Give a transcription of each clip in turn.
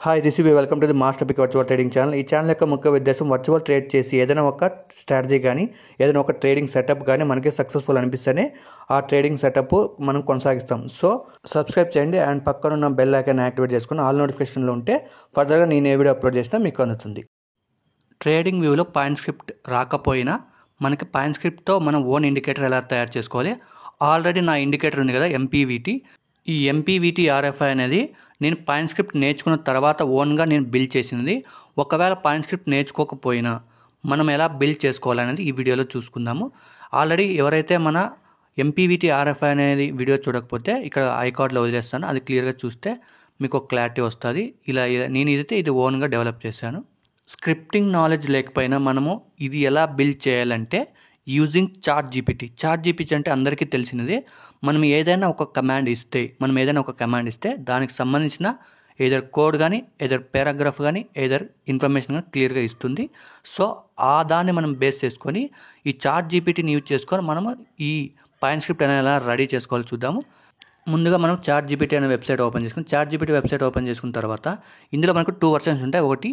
Hi this welcome to the master pick virtual trading channel. ఈ channel యొక్క ముఖ్య ఉద్దేశం వర్చువల్ ట్రేడ్ చేసి ఏదైనా ఒక స్ట్రాటజీ కానీ ఏదైనా ఒక ట్రేడింగ్ సెటప్ కానీ మనకి సక్సెస్ఫుల్ అనిపిస్తేనే ఆ ట్రేడింగ్ సెటప్ మనం కొనసాగిస్తాం. సో సబ్స్క్రైబ్ చేయండి అండ్ పక్కన ఉన్న బెల్ ఐకాన్ యాక్టివేట్ చేసుకుని ఆల్ నోటిఫికేషన్లో ఉంటే ఫర్దర్గా నేను ఏ వీడియో అప్లోడ్ చేసినా మీకు అందుతుంది. ట్రేడింగ్ వ్యూలో పాయింట్ స్క్రిప్ట్ రాకపోయినా మనకి పాయింట్ స్క్రిప్ట్తో మనం ఓన్ ఇండికేటర్ ఎలా తయారు చేసుకోవాలి. ఆల్రెడీ నా ఇండికేటర్ ఉంది కదా ఎంపీవీటీ. ఈ ఎంపీవీటీ ఆర్ఎఫ్ఐ అనేది నేను పాయింట్ స్క్రిప్ట్ నేర్చుకున్న తర్వాత ఓన్గా నేను బిల్డ్ చేసింది. ఒకవేళ పాయింట్ స్క్రిప్ట్ నేర్చుకోకపోయినా మనం ఎలా బిల్డ్ చేసుకోవాలనేది ఈ వీడియోలో చూసుకుందాము. ఆల్రెడీ ఎవరైతే మన ఎంపీవీటీ ఆర్ఎఫ్ఐ అనేది వీడియో చూడకపోతే ఇక్కడ ఐకార్డ్లో వదిలేస్తాను, అది క్లియర్గా చూస్తే మీకు ఒక క్లారిటీ వస్తుంది. నేను ఇది ఓన్గా డెవలప్ చేశాను. స్క్రిప్టింగ్ నాలెడ్జ్ లేకపోయినా మనము ఇది ఎలా బిల్డ్ చేయాలంటే యూజింగ్ చాట్ జీపీటీ అంటే అందరికీ తెలిసినది. మనం ఏదైనా ఒక కమాండ్ ఇస్తే దానికి సంబంధించిన ఏదర్ కోడ్ కానీ ఏదర్ పారాగ్రాఫ్ కానీ ఏదర్ ఇన్ఫర్మేషన్ కానీ క్లియర్గా ఇస్తుంది. సో దాన్ని మనం బేస్ చేసుకొని ఈ చాట్ జీపీటీని యూజ్ చేసుకొని మనము ఈ పాయింట్ స్క్రిప్ట్ అనేది ఎలా రెడీ చేసుకోవాలో చూద్దాము. ముందుగా మనం చాట్ జీపీటీ అనే వెబ్సైట్ ఓపెన్ చేసుకుని చాట్ జీపీటీ వెబ్సైట్ ఓపెన్ చేసుకున్న తర్వాత ఇందులో మనకు 2 వర్షన్స్ ఉంటాయి. ఒకటి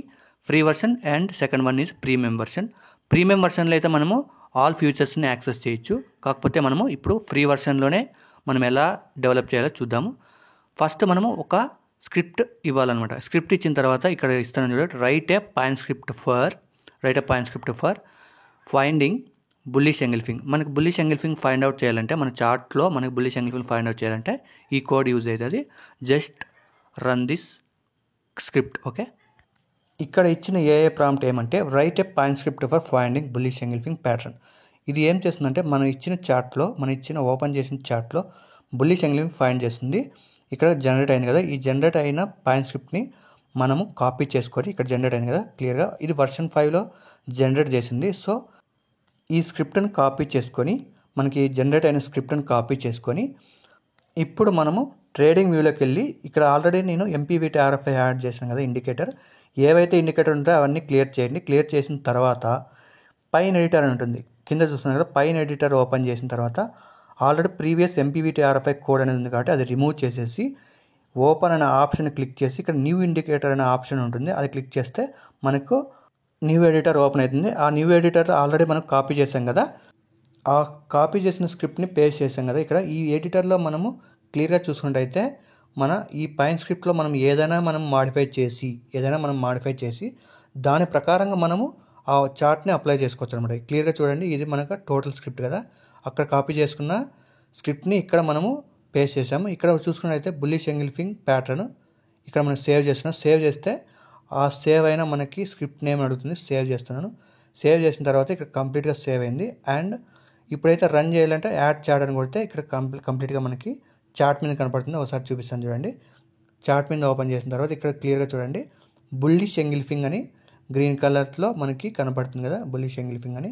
free version and second one is premium version. Premium వర్షన్లో అయితే మనము ఆల్ ఫ్యూచర్స్ని యాక్సెస్ చేయొచ్చు. కాకపోతే మనము ఇప్పుడు ఫ్రీ వర్షన్లోనే మనం ఎలా డెవలప్ చేయాలో చూద్దాము. ఫస్ట్ మనము ఒక స్క్రిప్ట్ ఇవ్వాలన్నమాట. స్క్రిప్ట్ ఇచ్చిన తర్వాత ఇక్కడ ఇస్తాను చూడండి, write a point script for finding bullish engulfing. మనకి బుల్లిష్ ఎంగిల్ఫింగ్ ఫైండ్ అవుట్ చేయాలంటే మన చార్ట్లో మనకి బుల్లిష్ ఎంగిల్ఫింగ్ ఫైండ్ అవుట్ చేయాలంటే ఈ కోడ్ యూజ్ అవుతుంది. Just run this script. Okay, ఇక్కడ ఇచ్చిన ఏఏ ప్రాంప్ట్ ఏమంటే write a point script for finding bullish engulfing pattern. ఇది ఏం చేస్తుందంటే మనం ఇచ్చిన ఓపెన్ చేసిన చార్ట్లో బుల్లిష్ ఎంగిల్ఫింగ్ ఫైండ్ చేస్తుంది. ఇక్కడ జనరేట్ అయింది కదా, ఈ జనరేట్ అయిన పాయింట్ స్క్రిప్ట్ని మనము కాపీ చేసుకొని ఇక్కడ జనరేట్ అయింది కదా క్లియర్గా, ఇది వర్షన్ 5లో జనరేట్ చేసింది. సో ఈ స్క్రిప్ట్ని కాపీ చేసుకొని మనకి జనరేట్ అయిన స్క్రిప్ట్ని కాపీ చేసుకొని ఇప్పుడు మనము ట్రేడింగ్ వ్యూలోకి వెళ్ళి ఇక్కడ ఆల్రెడీ నేను ఎంపీవీటీ ఆర్ఎఫ్ఐ యాడ్ చేశాను కదా ఇండికేటర్. ఏవైతే ఇండికేటర్ ఉంటాయో అవన్నీ క్లియర్ చేయండి. క్లియర్ చేసిన తర్వాత పైన ఎడిటర్ అని ఉంటుంది, కింద చూస్తున్నాను కదా, పైన ఎడిటర్ ఓపెన్ చేసిన తర్వాత ఆల్రెడీ ప్రీవియస్ ఎంపీవీటీ ఆర్ఎఫ్ఐ కోడ్ అనేది ఉంది కాబట్టి అది రిమూవ్ చేసేసి ఓపెన్ అనే ఆప్షన్ క్లిక్ చేసి ఇక్కడ న్యూ ఇండికేటర్ అనే ఆప్షన్ ఉంటుంది, అది క్లిక్ చేస్తే మనకు న్యూ ఎడిటర్ ఓపెన్ అవుతుంది. ఆ న్యూ ఎడిటర్ ఆల్రెడీ మనం కాపీ చేసాం కదా, ఆ కాపీ చేసిన స్క్రిప్ట్ని పేస్ట్ చేసాం కదా. ఇక్కడ ఈ ఎడిటర్లో మనము క్లియర్గా చూసుకుంటే మన ఈ పాయింట్ స్క్రిప్ట్లో మనం ఏదైనా మనం మాడిఫై చేసి దాని ప్రకారంగా మనము ఆ చార్ట్ని అప్లై చేసుకోవచ్చు అనమాట. క్లియర్గా చూడండి, ఇది మనకు టోటల్ స్క్రిప్ట్ కదా, అక్కడ కాపీ చేసుకున్న స్క్రిప్ట్ని ఇక్కడ మనము పేస్ట్ చేసాము. ఇక్కడ చూసుకున్నట్టయితే బుల్లిష్ ఎంగిల్ఫింగ్ ప్యాటర్న్ ఇక్కడ మనం సేవ్ చేస్తే ఆ సేవ్ అయిన మనకి స్క్రిప్ట్ నేమ్ అడుగుతుంది. సేవ్ చేస్తున్నాను. సేవ్ చేసిన తర్వాత ఇక్కడ కంప్లీట్గా సేవ్ అయింది. అండ్ ఇప్పుడైతే రన్ చేయాలంటే యాడ్ చార్ట్ అని కొడితే ఇక్కడ కంప్లీట్గా మనకి చార్ట్ మీద కనపడుతుంది. ఒకసారి చూపిస్తాను చూడండి. చార్ట్ మీద ఓపెన్ చేసిన తర్వాత ఇక్కడ క్లియర్గా చూడండి బుల్లిష్ ఎంగిల్ఫింగ్ అని గ్రీన్ కలర్లో మనకి కనపడుతుంది కదా, బుల్లిష్ ఎంగిల్ఫింగ్ అని.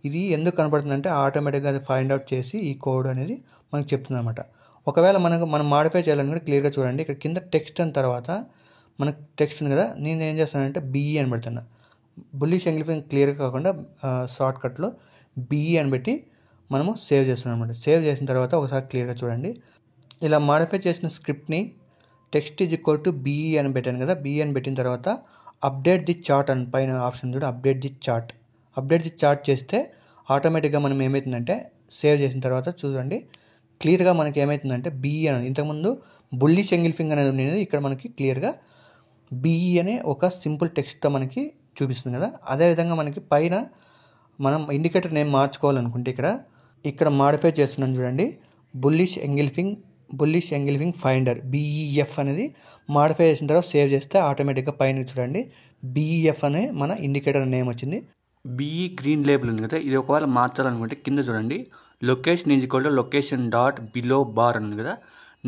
ఇది ఎందుకు కనపడుతుంది అంటే ఆటోమేటిక్గా అది ఫైండ్ అవుట్ చేసి ఈ కోడ్ అనేది మనకు చెప్తుంది అనమాట. ఒకవేళ మనం మాడిఫై చేయాలనుకుంటే క్లియర్గా చూడండి, ఇక్కడ కింద టెక్స్ట్ అని తర్వాత మనకు టెక్స్ట్ ఉంది కదా, నేను ఏం చేస్తానంటే బిఈ అని పెడుతున్నా. బుల్లిష్ ఎంగిల్ఫింగ్ క్లియర్గా కాకుండా షార్ట్కట్లో బిఈ అని పెట్టి మనము సేవ్ చేస్తున్నాం అనమాట. సేవ్ చేసిన తర్వాత ఒకసారి క్లియర్గా చూడండి, ఇలా మాడిఫై చేసిన స్క్రిప్ట్ని text is equal to B E అని పెట్టాను కదా, బిఈ అని పెట్టిన తర్వాత అప్డేట్ ది చార్ట్ అని పైన ఆప్షన్ చూడ, అప్డేట్ ది చార్ట్ చేస్తే ఆటోమేటిక్గా మనం ఏమవుతుందంటే సేవ్ చేసిన తర్వాత చూడండి క్లియర్గా మనకి ఏమవుతుందంటే బిఈ అనేది ఇంతకుముందు బుల్లిష్ ఎంగిల్ఫింగ్ అనేది ఉండేది, ఇక్కడ మనకి క్లియర్గా బిఈ అనే ఒక సింపుల్ టెక్స్ట్తో మనకి చూపిస్తుంది కదా. అదేవిధంగా మనకి పైన మనం ఇండికేటర్ నేమ్ మార్చుకోవాలనుకుంటే ఇక్కడ మాడిఫై చేస్తున్నాం చూడండి, బుల్లిష్ ఎంగిల్ఫింగ్ ఫైండర్ BEF అనేది మాడిఫై చేసిన తర్వాత సేవ్ చేస్తే ఆటోమేటిక్గా పైన చూడండి BEF అనే మన ఇండికేటర్ నేమ్ వచ్చింది. BE గ్రీన్ లేబుల్ ఉంది కదా, ఇది ఒకవేళ మార్చాలనుకుంటే కింద చూడండి location is equal to location dot below bar అని ఉంది కదా,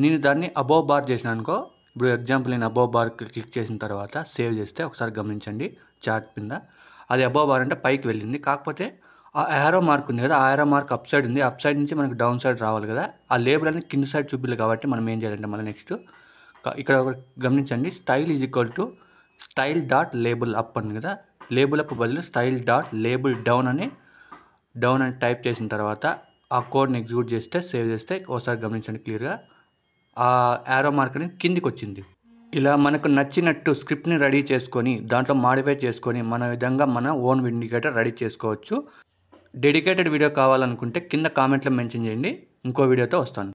నేను దాన్ని అబోవ్ బార్ చేసిన అనుకో. ఇప్పుడు ఎగ్జాంపుల్ నేను అబోవ్ బార్ క్లిక్ చేసిన తర్వాత సేవ్ చేస్తే ఒకసారి గమనించండి చార్ట్ కింద అది అబోవ్ బార్ అంటే పైకి వెళ్ళింది. కాకపోతే ఆ యారో మార్క్ ఉంది కదా, ఆ యారో మార్క్ అప్ సైడ్ ఉంది, అప్ సైడ్ నుంచి మనకు డౌన్ సైడ్ రావాలి కదా, ఆ లేబుల్ అనేది కింద సైడ్ చూపించాలి. కాబట్టి మనం ఏం చేయాలంటే మళ్ళీ నెక్స్ట్ ఇక్కడ గమనించండి, style is equal to style dot label up అని కదా, లేబుల్ అప్ బదులు స్టైల్ డాట్ లేబుల్ డౌన్ అని టైప్ చేసిన తర్వాత ఆ కోడ్ని ఎగ్జిక్యూట్ చేస్తే సేవ్ చేస్తే ఒకసారి గమనించండి క్లియర్గా ఆ యారో మార్క్ అనేది కిందికి వచ్చింది. ఇలా మనకు నచ్చినట్టు స్క్రిప్ట్ని రెడీ చేసుకొని దాంట్లో మాడిఫై చేసుకొని మన విధంగా మన ఓన్ ఇండికేటర్ రెడీ చేసుకోవచ్చు. డెడికేటెడ్ వీడియో కావాలనుకుంటే కింద కామెంట్లో మెన్షన్ చేయండి, ఇంకో వీడియోతో వస్తాను.